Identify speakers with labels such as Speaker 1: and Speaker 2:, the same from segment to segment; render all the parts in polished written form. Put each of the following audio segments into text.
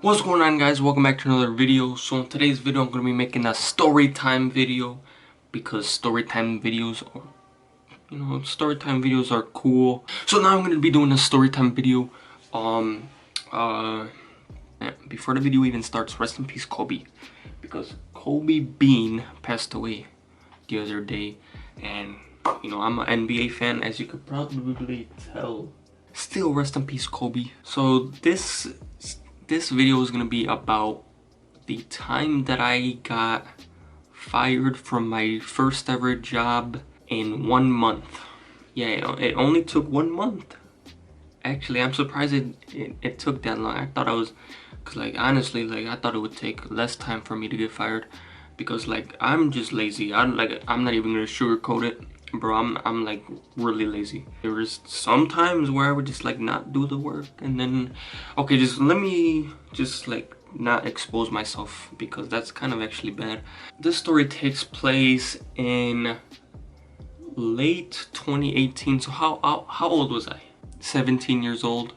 Speaker 1: What's going on, guys? Welcome back to another video. So in today's video I'm going to be making a story time video because story time videos are cool. So now I'm going to be doing a story time video. Before the video even starts, rest in peace Kobe, because Kobe Bean passed away the other day, and I'm an NBA fan, as you could probably tell. Still, rest in peace Kobe. So this video is gonna be about the time that I got fired from my first ever job in 1 month. Yeah, it only took 1 month. Actually, I'm surprised it took that long. I thought honestly, I thought it would take less time for me to get fired, because I'm just lazy. I'm not even gonna sugarcoat it, bro. I'm like really lazy. There was some times where I would just not do the work, and then okay, just let me not expose myself, because that's kind of actually bad. This story takes place in late 2018. So how old was I? 17 years old.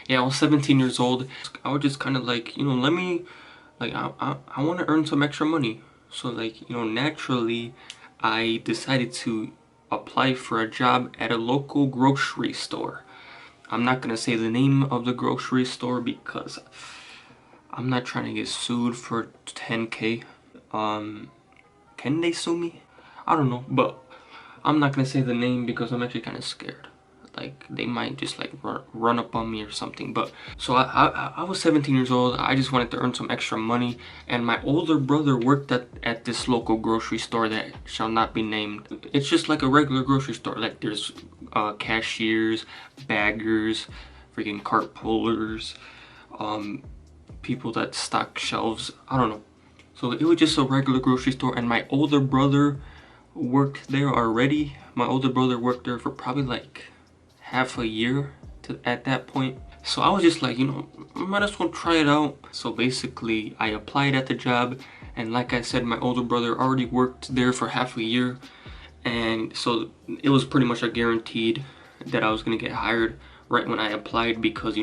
Speaker 1: Yeah, I was 17 years old. I was just kind of let me, I want to earn some extra money. So naturally, I decided to apply for a job at a local grocery store. I'm not gonna say the name of the grocery store because I'm not trying to get sued for 10K. Can they sue me? I don't know, but I'm not gonna say the name because I'm actually kind of scared. They might just run up on me or something. But so I was 17 years old. I just wanted to earn some extra money, and my older brother worked at this local grocery store that shall not be named. It's just like a regular grocery store. Like there's cashiers, baggers, freaking cart pullers, people that stock shelves. I don't know. So it was just a regular grocery store, and my older brother worked there already. My older brother worked there for probably half a year at that point. So I was just might as well try it out. So basically I applied at the job, and like I said, my older brother already worked there for half a year, and so it was pretty much a guaranteed that I was gonna get hired right when I applied, because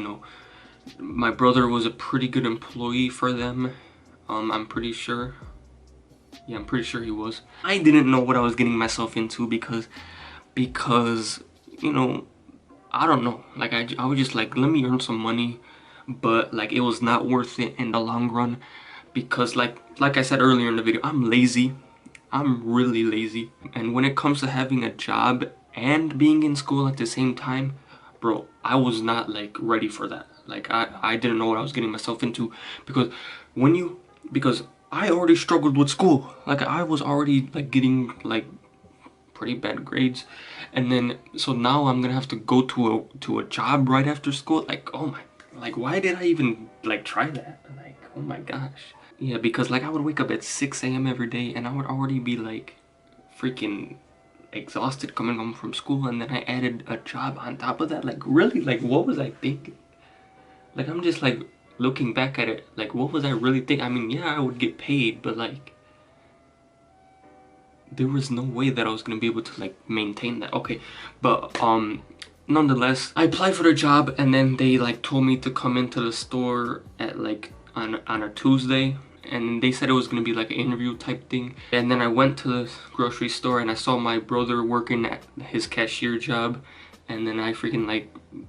Speaker 1: my brother was a pretty good employee for them. I'm pretty sure. Yeah, I'm pretty sure he was. I didn't know what I was getting myself into, because I don't know. I was just let me earn some money, but it was not worth it in the long run, because like I said earlier in the video, I'm lazy. I'm really lazy. And when it comes to having a job and being in school at the same time, bro, I was not ready for that. I didn't know what I was getting myself into, because because I already struggled with school. I was already getting pretty bad grades, and then so now I'm gonna have to go to a job right after school. Oh my, why did I even try that? Oh my gosh. Yeah, because I would wake up at 6 a.m. every day, and I would already be freaking exhausted coming home from school, and then I added a job on top of that. Really, what was I thinking? I'm just looking back at it, what was I really thinking? I mean, yeah, I would get paid, but there was no way that I was gonna be able to maintain that. Okay, but nonetheless, I applied for the job, and then they told me to come into the store at on a Tuesday, and they said it was gonna be an interview type thing. And then I went to the grocery store, and I saw my brother working at his cashier job, and then I freaking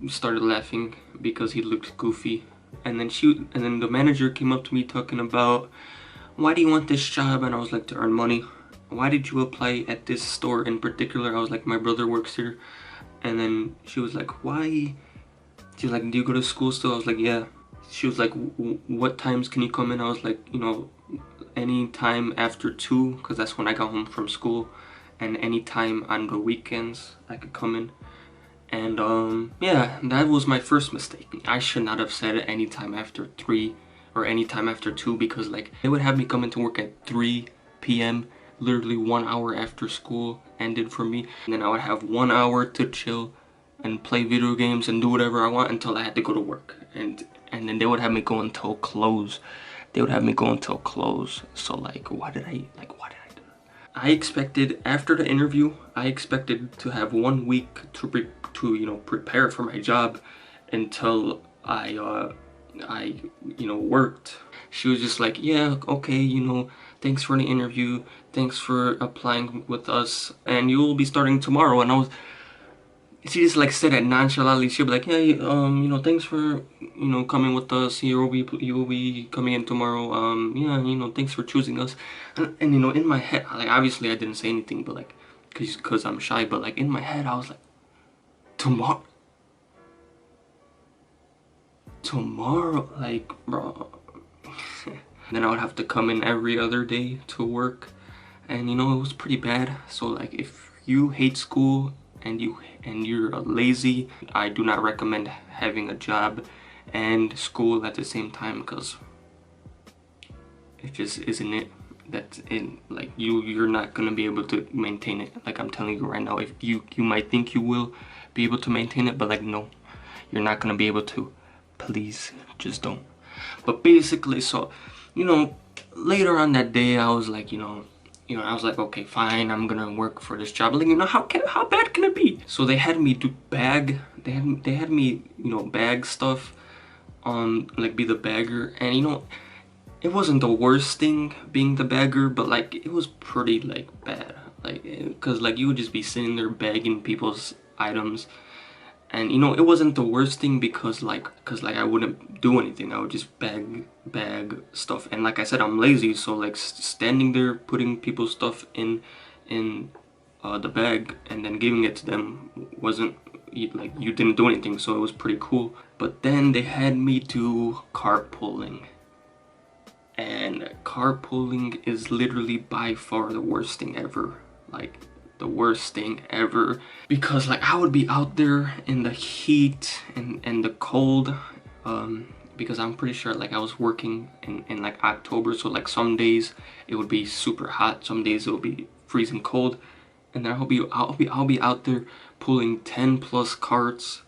Speaker 1: started laughing because he looked goofy. And then the manager came up to me talking about, why do you want this job? And I was like, to earn money. Why did you apply at this store in particular? I was like, my brother works here. And then she was like, why? She's like, do you go to school still? I was like, yeah. She was like, what times can you come in? I was like, any time after 2, because that's when I got home from school, and any time on the weekends I could come in. And yeah, that was my first mistake. I should not have said any time after 3 or any time after 2, because they would have me come into work at 3 p.m. literally 1 hour after school ended for me, and then I would have 1 hour to chill and play video games and do whatever I want until I had to go to work, and then they would have me go until close. They would have me go until close. So why did I do that? I expected, after the interview, I expected to have 1 week to prepare for my job until I I worked. She was just like, yeah, okay, thanks for the interview, thanks for applying with us, and you will be starting tomorrow. And she just like said it nonchalantly. She'll be like, yeah, thanks for coming with us. You will be coming in tomorrow. Yeah, thanks for choosing us. And in my head, like obviously I didn't say anything, but like, cause I'm shy. But like in my head, I was like, tomorrow, like, bro. Then I would have to come in every other day to work, and it was pretty bad. So like, if you hate school and you're lazy, I do not recommend having a job and school at the same time, because it just isn't it. That's it. Like, you're not gonna be able to maintain it. Like, I'm telling you right now, if you might think you will be able to maintain it, but like, no, you're not gonna be able to. Please just don't. But basically, so later on that day, I was like, I was like, okay, fine, I'm gonna work for this job. Like, how bad can it be? So they had me do they had me bag stuff, like be the bagger. And it wasn't the worst thing being the bagger, but like it was pretty like bad, like, because like you would just be sitting there bagging people's items. And it wasn't the worst thing because I wouldn't do anything. I would just bag stuff. And like I said, I'm lazy, so like standing there putting people's stuff in the bag and then giving it to them wasn't like, you didn't do anything, so it was pretty cool. But then they had me do carpooling. And carpooling is literally by far the worst thing ever. Like, the worst thing ever, because like I would be out there in the heat and the cold, because I'm pretty sure like I was working in like October, so like some days it would be super hot, some days it would be freezing cold, and then I'll be out there pulling 10 plus carts.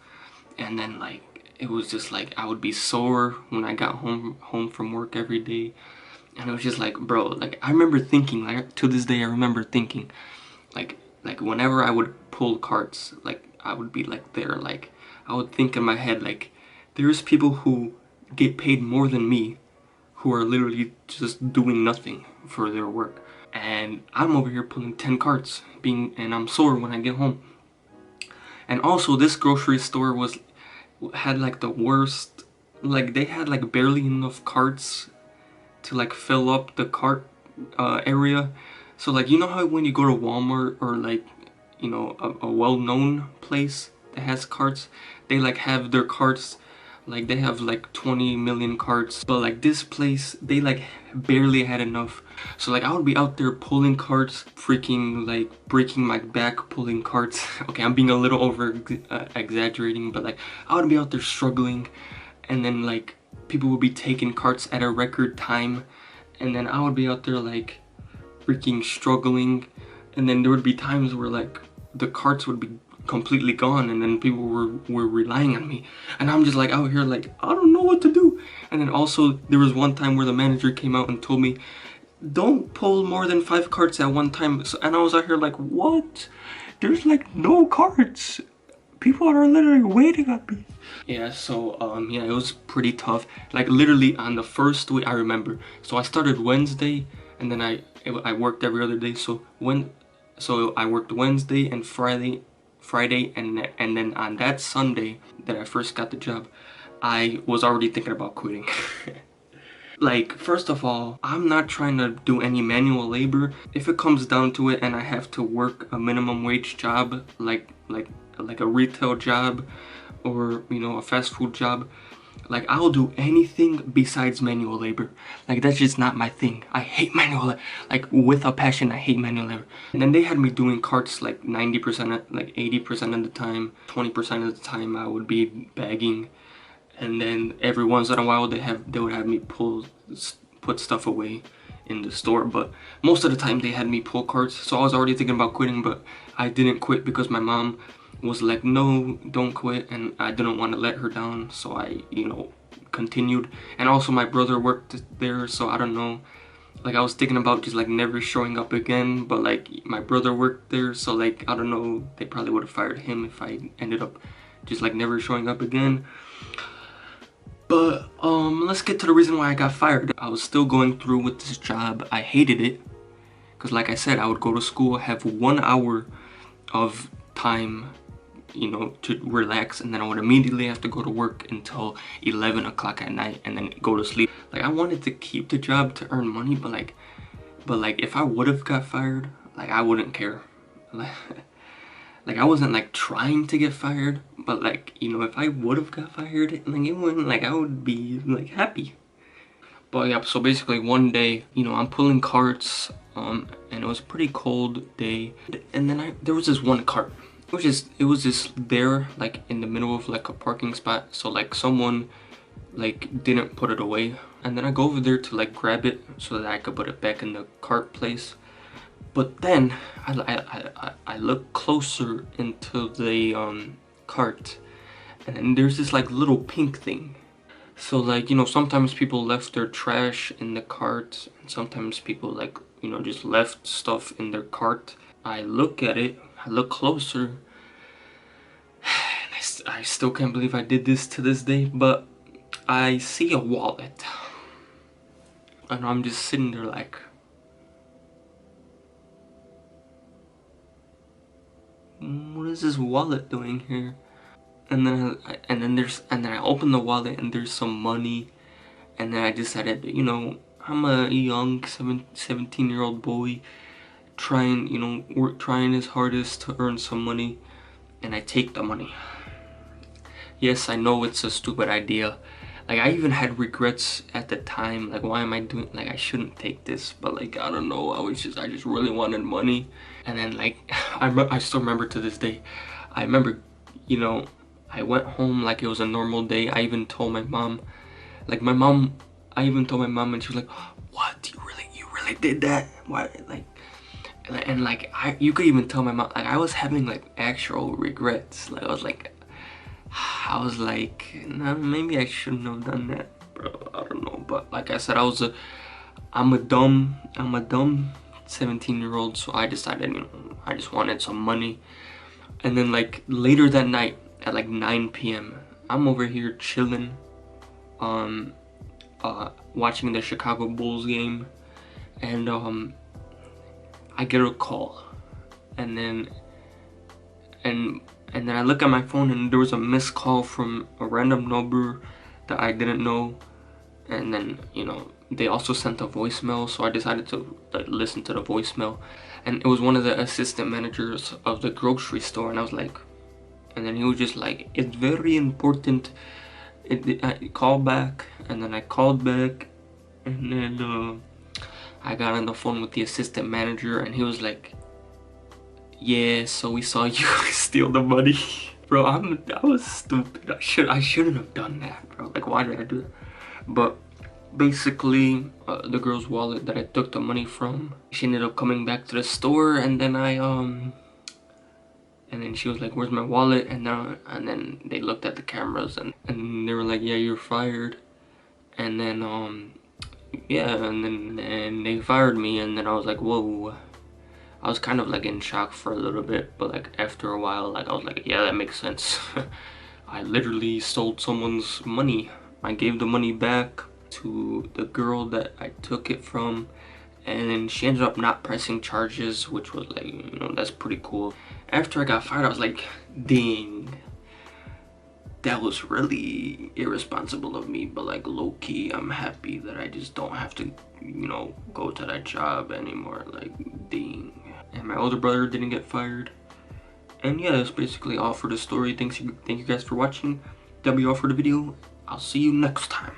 Speaker 1: And then like it was just like I would be sore when I got home from work every day. And it was just like, bro, like I remember thinking, like to this day I remember thinking, like whenever I would pull carts, like I would be like there, like I would think in my head, like there's people who get paid more than me who are literally just doing nothing for their work, and I'm over here pulling 10 carts and I'm sore when I get home. And also this grocery store had like the worst, like they had like barely enough carts to like fill up the cart area. So like, how when you go to Walmart or like a well-known place that has carts, they like have their carts, like they have like 20 million carts, but like this place they like barely had enough. So like I would be out there pulling carts, freaking like breaking my back pulling carts. Okay, I'm being a little over exaggerating, but like I would be out there struggling, and then like people would be taking carts at a record time, and then I would be out there like freaking struggling. And then there would be times where like the carts would be completely gone, and then people were relying on me, and I'm just like out here like I don't know what to do. And then also there was one time where the manager came out and told me, don't pull more than 5 carts at one time. And I was out here like, what? There's like no carts, people are literally waiting on me. Yeah, so yeah, it was pretty tough. Like literally on the first week, I remember, so I started Wednesday, and then I worked every other day. So I worked Wednesday and Friday, and then on that Sunday that I first got the job, I was already thinking about quitting. Like, first of all, I'm not trying to do any manual labor. If it comes down to it and I have to work a minimum wage job, like a retail job, or a fast food job, like I'll do anything besides manual labor. Like that's just not my thing. I hate manual labor. Like with a passion, I hate manual labor. And then they had me doing carts like 90%, like 80% of the time. 20% of the time I would be bagging. And then every once in a while they would have me put stuff away in the store. But most of the time they had me pull carts. So I was already thinking about quitting, but I didn't quit because my mom was like, no, don't quit, and I didn't want to let her down, so I continued. And also my brother worked there, so I don't know, like I was thinking about just like never showing up again, but like my brother worked there, so like I don't know, they probably would have fired him if I ended up just like never showing up again. But let's get to the reason why I got fired. I was still going through with this job. I hated it because, like I said, I would go to school, have 1 hour of time, you know, to relax, and then I would immediately have to go to work until 11 o'clock at night and then go to sleep. Like, I wanted to keep the job to earn money, but like if I would have got fired, like, I wouldn't care. Like I wasn't like trying to get fired, but like, you know, if I would have got fired, like it wouldn't, like I would be like happy. But yeah, so basically one day, you know, I'm pulling carts, and it was a pretty cold day, and then there was this one cart. It was just there like in the middle of like a parking spot, so like someone like didn't put it away, and then I go over there to like grab it so that I could put it back in the cart place. But then I look closer into the cart, and then there's this like little pink thing. So like, you know, sometimes people left their trash in the cart, and sometimes people like, you know, just left stuff in their cart. I look at it, I look closer, and I still can't believe I did this to this day, but I see a wallet, and I'm just sitting there like, what is this wallet doing here? And then I open the wallet and there's some money, and then I decided, you know, I'm a young 17-year-old boy trying, you know, trying his hardest to earn some money, and I take the money. Yes, I know it's a stupid idea. Like, I even had regrets at the time, like, why am I doing, like, I shouldn't take this, but like, I don't know, I just really wanted money. And then like, I still remember to this day, I remember, you know, I went home like it was a normal day. I even told my mom, like I even told my mom, and she was like, what, you really did that? Why? Like, and like, you could even tell my mom, like, I was having like actual regrets. Like, I was like, nah, maybe I shouldn't have done that, bro. I don't know, but like I said, I'm a dumb 17-year-old, so I decided, you know, I just wanted some money. And then like later that night at like 9 p.m. I'm over here chilling, watching the Chicago Bulls game, and I get a call, and then I look at my phone, and there was a missed call from a random number that I didn't know. And then, you know, they also sent a voicemail, so I decided to like listen to the voicemail, and it was one of the assistant managers of the grocery store. And I was like, and then he was just like, it's very important, I call back. And then I called back, and then I got on the phone with the assistant manager, and he was like, yeah, so we saw you steal the money. Bro, I was stupid. I shouldn't have done that, bro. Like, why did I do that? But basically, the girl's wallet that I took the money from, she ended up coming back to the store, and then and then she was like, where's my wallet? And then they looked at the cameras, and they were like, yeah, you're fired. And then yeah, and then they fired me. And then I was like, whoa. I was kind of like in shock for a little bit, but like after a while, like I was like, yeah, that makes sense. I literally stole someone's money. I gave the money back to the girl that I took it from, and then she ended up not pressing charges, which was like, you know, that's pretty cool. After I got fired, I was like, dang, that was really irresponsible of me, but like low-key, I'm happy that I just don't have to, you know, go to that job anymore. Like, dang. And my older brother didn't get fired. And yeah, that's basically all for the story. Thank you guys for watching. That'll be all for the video. I'll see you next time.